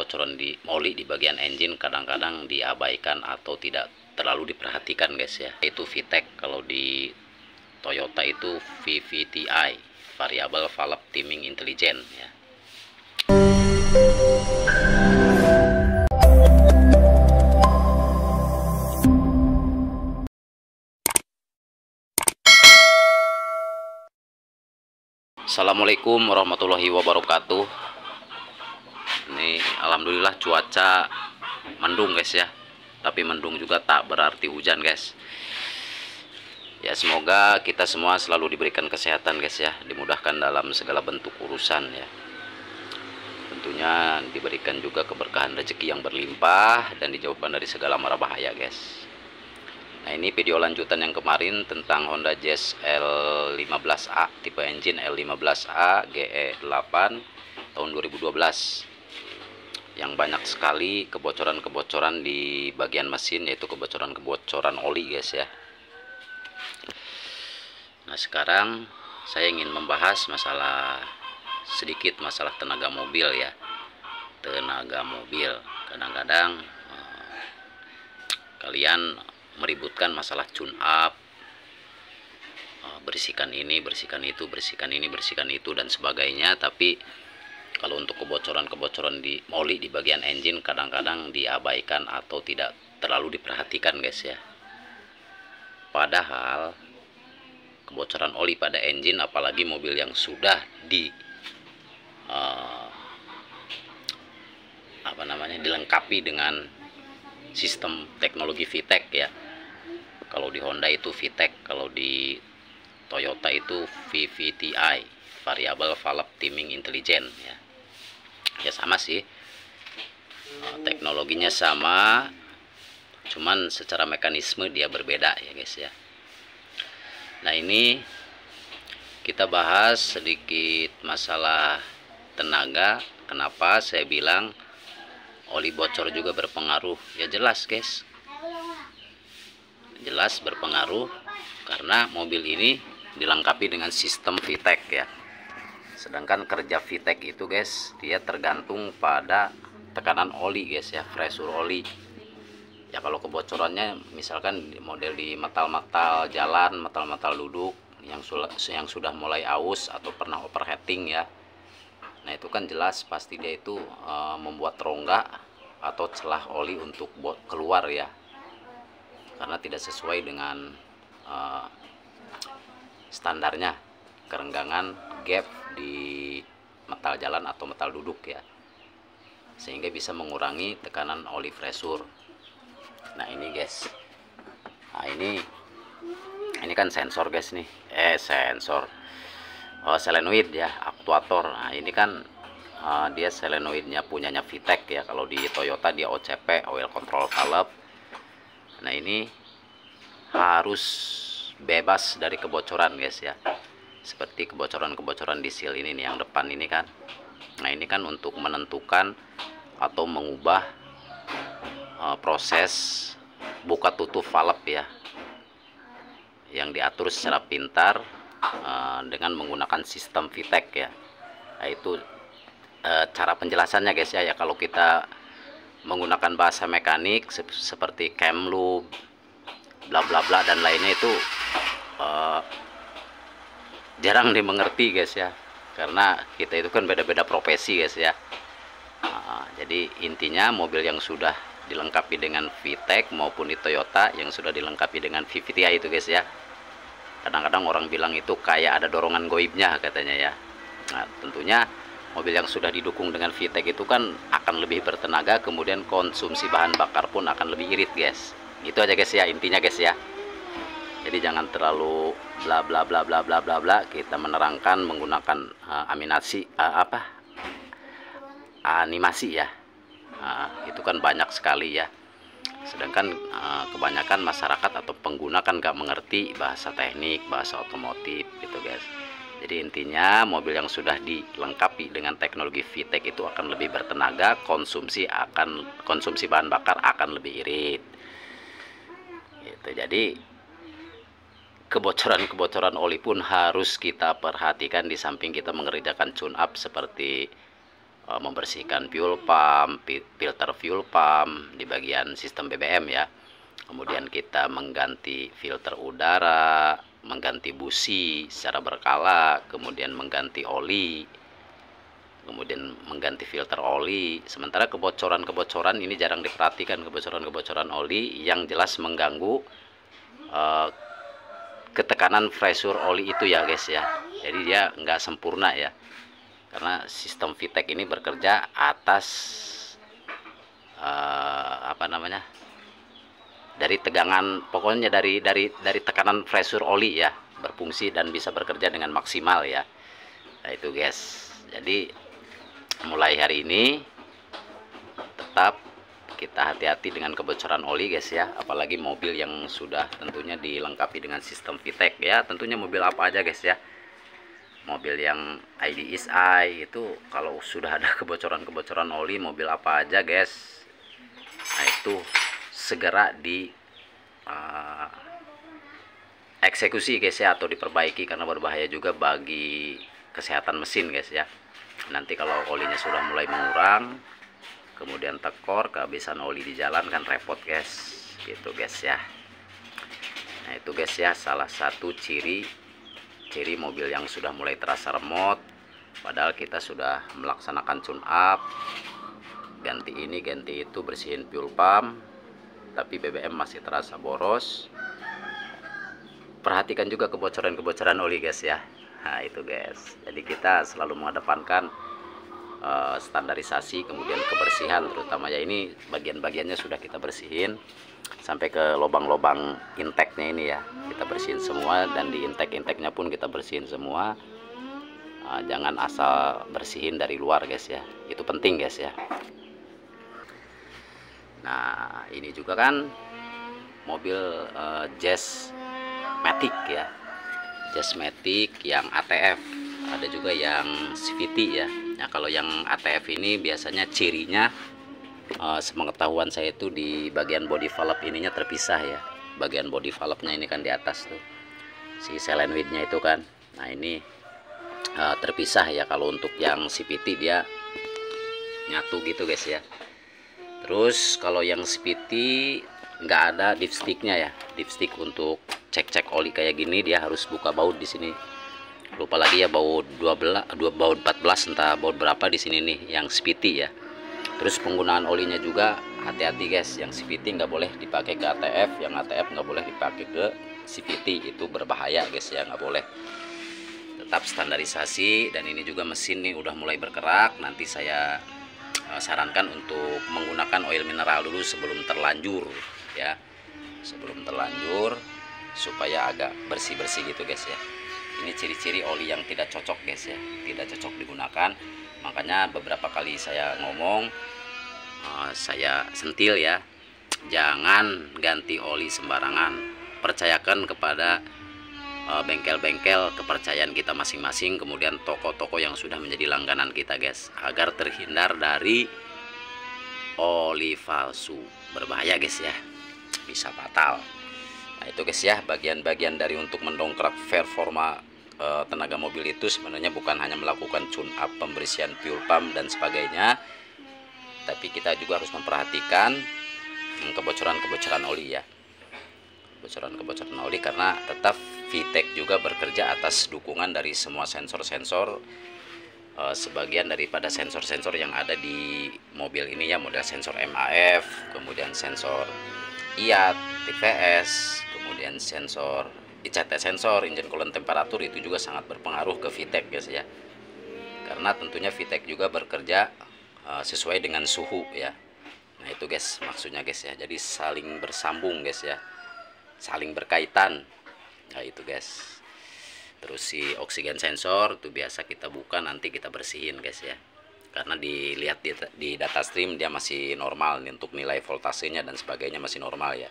kebocoran di oli di bagian engine kadang-kadang diabaikan atau tidak terlalu diperhatikan guys ya. Itu VTEC, kalau di Toyota itu VVTi, Variable Valve Timing Intelligent ya. Assalamualaikum warahmatullahi wabarakatuh. Ini alhamdulillah cuaca mendung guys ya, tapi mendung juga tak berarti hujan guys ya. Semoga kita semua selalu diberikan kesehatan guys ya, dimudahkan dalam segala bentuk urusan ya. Tentunya diberikan juga keberkahan rezeki yang berlimpah dan dijauhkan dari segala mara bahaya guys. Nah, ini video lanjutan yang kemarin tentang Honda Jazz L15A, tipe engine L15A GE8 tahun 2012, yang banyak sekali kebocoran-kebocoran di bagian mesin, yaitu kebocoran-kebocoran oli guys ya. Nah, sekarang saya ingin membahas sedikit masalah tenaga mobil ya. Tenaga mobil kadang-kadang kalian meributkan masalah tune up, bersihkan ini, bersihkan itu, bersihkan ini, bersihkan itu dan sebagainya. Tapi kalau untuk kebocoran-kebocoran di oli di bagian engine kadang-kadang diabaikan atau tidak terlalu diperhatikan guys ya. Padahal kebocoran oli pada engine, apalagi mobil yang sudah dilengkapi dengan sistem teknologi VTEC ya. Kalau di Honda itu VTEC, kalau di Toyota itu VVTi, Variable Valve Timing Intelligent ya. Ya sama sih, teknologinya sama, cuman secara mekanisme dia berbeda ya guys ya. Nah, ini kita bahas sedikit masalah tenaga. Kenapa saya bilang oli bocor juga berpengaruh? Ya jelas guys, jelas berpengaruh karena mobil ini dilengkapi dengan sistem VTEC ya. Sedangkan kerja VTEC itu guys, dia tergantung pada tekanan oli guys ya, pressure oli ya. Kalau kebocorannya misalkan model di metal-metal jalan, metal-metal duduk yang sudah mulai aus atau pernah overheating ya, nah itu kan jelas pasti dia itu membuat rongga atau celah oli untuk keluar ya, karena tidak sesuai dengan standarnya kerenggangan gap di metal jalan atau metal duduk ya, sehingga bisa mengurangi tekanan oli pressure. Nah ini guys, nah ini kan sensor guys nih, sensor solenoid ya, aktuator. Nah ini kan dia solenoidnya punyanya VTEC ya. Kalau di Toyota dia OCP, Oil Control Valve. Nah ini harus bebas dari kebocoran guys ya, seperti kebocoran-kebocoran di seal ini nih, yang depan ini kan. Nah ini kan untuk menentukan atau mengubah proses buka tutup valve ya, yang diatur secara pintar dengan menggunakan sistem VTEC ya. Nah itu cara penjelasannya guys ya. Kalau kita menggunakan bahasa mekanik seperti cam loop, bla bla bla dan lainnya, itu jarang dimengerti guys ya, karena kita itu kan beda-beda profesi guys ya. Jadi intinya mobil yang sudah dilengkapi dengan VTEC maupun di Toyota yang sudah dilengkapi dengan VVTi itu guys ya, kadang-kadang orang bilang itu kayak ada dorongan goibnya katanya ya. Nah tentunya mobil yang sudah didukung dengan VTEC itu kan akan lebih bertenaga, kemudian konsumsi bahan bakar pun akan lebih irit guys. Itu aja guys ya intinya guys ya. Jadi jangan terlalu bla bla bla bla bla bla bla. Kita menerangkan menggunakan animasi ya. Itu kan banyak sekali ya. Sedangkan kebanyakan masyarakat atau pengguna kan gak mengerti bahasa teknik, bahasa otomotif gitu guys. Jadi intinya mobil yang sudah dilengkapi dengan teknologi VTEC itu akan lebih bertenaga, konsumsi bahan bakar akan lebih irit. Gitu. Jadi kebocoran-kebocoran oli pun harus kita perhatikan di samping kita mengerjakan tune up seperti membersihkan fuel pump, filter fuel pump di bagian sistem BBM ya. Kemudian kita mengganti filter udara, mengganti busi secara berkala, kemudian mengganti oli, kemudian mengganti filter oli. Sementara kebocoran-kebocoran ini jarang diperhatikan, kebocoran-kebocoran oli yang jelas mengganggu ketekanan pressure oli itu ya guys ya. Jadi dia nggak sempurna ya, karena sistem VTEC ini bekerja atas dari tegangan, pokoknya dari tekanan pressure oli ya, berfungsi dan bisa bekerja dengan maksimal ya. Nah itu guys, jadi mulai hari ini tetap kita hati-hati dengan kebocoran oli guys ya, apalagi mobil yang sudah tentunya dilengkapi dengan sistem VTEC ya. Tentunya mobil apa aja guys ya, mobil yang IDSI itu kalau sudah ada kebocoran-kebocoran oli, mobil apa aja guys, nah itu segera di eksekusi guys ya, atau diperbaiki, karena berbahaya juga bagi kesehatan mesin guys ya. Nanti kalau olinya sudah mulai mengurang, kemudian tekor, kehabisan oli di jalan, kan repot guys, gitu guys ya. Nah itu guys ya, salah satu ciri mobil yang sudah mulai terasa remote, padahal kita sudah melaksanakan tune up, ganti ini ganti itu, bersihin fuel pump, tapi BBM masih terasa boros. Perhatikan juga kebocoran-kebocoran oli guys ya. Nah itu guys, jadi kita selalu mengedepankan standarisasi, kemudian kebersihan terutama ya. Ini bagian-bagiannya sudah kita bersihin sampai ke lubang-lubang intake-nya ini ya, kita bersihin semua, dan di intake-nya pun kita bersihin semua. Jangan asal bersihin dari luar guys ya, itu penting guys ya. Nah ini juga kan mobil Jazz Matic ya, Jazz Matic yang ATF, ada juga yang CVT ya. Nah kalau yang ATF ini biasanya cirinya sepengetahuan saya itu di bagian body valve ininya terpisah ya, bagian body valve-nya ini kan di atas tuh si selenoidnya itu kan. Nah ini terpisah ya. Kalau untuk yang CVT dia nyatu gitu guys ya. Terus kalau yang CVT nggak ada dipsticknya ya, dipstick untuk cek-cek oli kayak gini dia harus buka baut di sini. Lupa lagi ya, baut 12, baut 14, entah baut berapa di sini nih yang CVT ya. Terus penggunaan olinya juga hati-hati guys, yang CVT nggak boleh dipakai ke ATF, yang ATF nggak boleh dipakai ke CVT, itu berbahaya guys ya, nggak boleh. Tetap standarisasi. Dan ini juga mesin nih udah mulai bergerak, nanti saya sarankan untuk menggunakan oil mineral dulu sebelum terlanjur ya, sebelum terlanjur supaya agak bersih-bersih gitu guys ya. Ini ciri-ciri oli yang tidak cocok guys ya, tidak cocok digunakan. Makanya beberapa kali saya ngomong, saya sentil ya, jangan ganti oli sembarangan. Percayakan kepada bengkel-bengkel kepercayaan kita masing-masing, kemudian toko-toko yang sudah menjadi langganan kita guys, agar terhindar dari oli palsu. Berbahaya guys ya, bisa fatal. Nah itu guys ya, bagian-bagian dari untuk mendongkrak performa tenaga mobil itu sebenarnya bukan hanya melakukan tune up, pembersihan fuel pump dan sebagainya, tapi kita juga harus memperhatikan kebocoran-kebocoran oli ya, kebocoran-kebocoran oli, karena tetap VTEC juga bekerja atas dukungan dari semua sensor-sensor, sebagian daripada sensor-sensor yang ada di mobil ini ya, model sensor MAF, kemudian sensor IAT, TVS, kemudian sensor ICT sensor, engine coolant temperatur, itu juga sangat berpengaruh ke VTEC guys ya. Karena tentunya VTEC juga bekerja sesuai dengan suhu ya. Nah itu guys maksudnya guys ya, jadi saling bersambung guys ya, saling berkaitan. Nah itu guys. Terus si oksigen sensor itu biasa kita buka, nanti kita bersihin guys ya, karena dilihat di data stream dia masih normal nih, untuk nilai voltasenya dan sebagainya masih normal ya.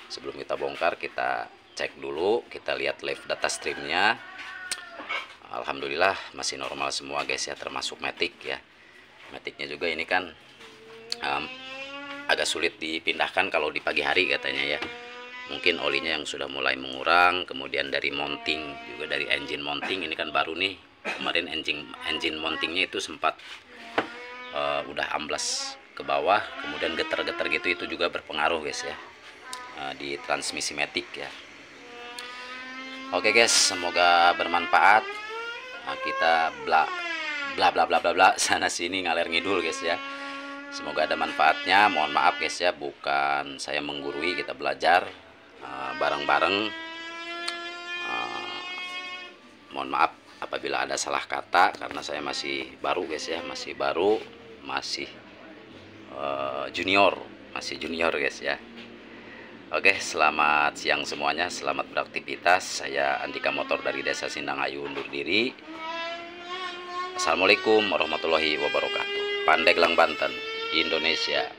Sebelum kita bongkar kita cek dulu, kita lihat live data streamnya. Alhamdulillah masih normal semua guys ya, termasuk Matic ya. Maticnya juga ini kan agak sulit dipindahkan kalau di pagi hari katanya ya, mungkin olinya yang sudah mulai mengurang. Kemudian dari mounting juga, dari engine mounting ini kan baru nih, kemarin engine mountingnya itu sempat udah amblas ke bawah, kemudian getar-getar gitu, itu juga berpengaruh guys ya, di transmisi matic ya. Oke guys, semoga bermanfaat. Kita bla bla bla bla bla bla sana sini ngalir ngidul guys ya. Semoga ada manfaatnya. Mohon maaf guys ya, bukan saya menggurui, kita belajar bareng-bareng. Mohon maaf apabila ada salah kata, karena saya masih baru guys ya, masih baru, masih junior guys ya. Oke, selamat siang semuanya, selamat beraktivitas. Saya Andika Motor dari Desa Sindang Ayu undur diri. Assalamualaikum warahmatullahi wabarakatuh. Pandeglang, Banten, Indonesia.